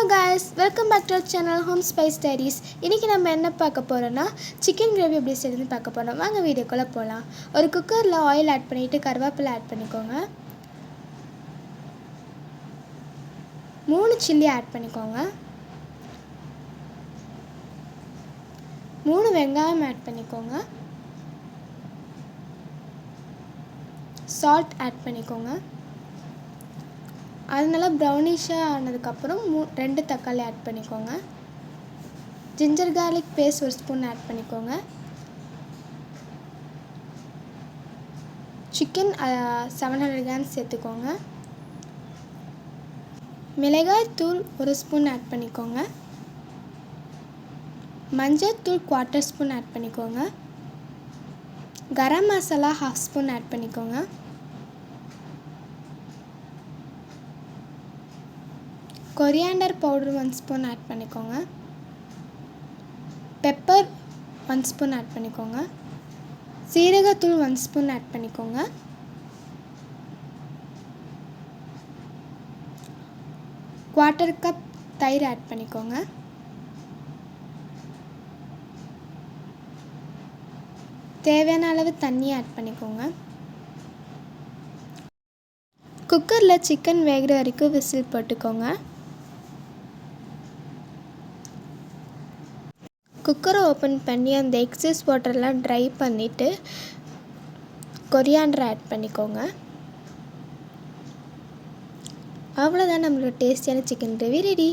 guys, welcome back to our channel Home Spice Diaries. இன்னைக்கு நம்ம என்ன பார்க்க போறோம்னா chicken gravy எப்படி செய்யறதுன்னு பார்க்க போறோம். வாங்க வீடியோக்குள்ள போலாம். ஒரு குக்கர்ல ஆயில் ஆட் பண்ணிட்டு கறிவேப்பிலை ஆட் பண்ணிக்கோங்க. 3 சில்லி ஆட் பண்ணிக்கோங்க. 3 வெங்காயம் ஆட் பண்ணிக்கோங்க. salt ஆட் பண்ணிக்கோங்க. அது நல்லா ப்ரௌனிஷாக ஆனதுக்கப்புறம் 2 தக்காளி ஆட் பண்ணிக்கோங்க. Ginger garlic paste 1 spoon add பண்ணிக்கோங்க. சிக்கன் 700 கிராம்ஸ் சேர்த்துக்கோங்க. மிளகாய் தூள் 1 ஸ்பூன் ஆட் பண்ணிக்கோங்க. மஞ்சள் தூள் 1/4 ஸ்பூன் ஆட் பண்ணிக்கோங்க. கரம் மசாலா 1/2 ஸ்பூன் ஆட் பண்ணிக்கோங்க. கொரியாண்டர் பவுடர் 1 ஸ்பூன் ஆட் பண்ணிக்கோங்க. பெப்பர் 1 ஸ்பூன் ஆட் பண்ணிக்கோங்க. சீரகத்தூள் 1 ஸ்பூன் ஆட் பண்ணிக்கோங்க. குவார்ட்டர் கப் தயிர் ஆட் பண்ணிக்கோங்க. தேவையான அளவு தண்ணி ஆட் பண்ணிக்கோங்க. குக்கரில் சிக்கன் வேகிற வரைக்கும் விசில் போட்டுக்கோங்க. குக்கரை ஓப்பன் பண்ணி அந்த எக்ஸஸ் வாட்டர்லாம் ட்ரை பண்ணிவிட்டு கொரியாண்டர் ஆட் பண்ணிக்கோங்க. அவ்வளோதான் நம்மளோட டேஸ்டியான சிக்கன் கிரேவி ரெடி.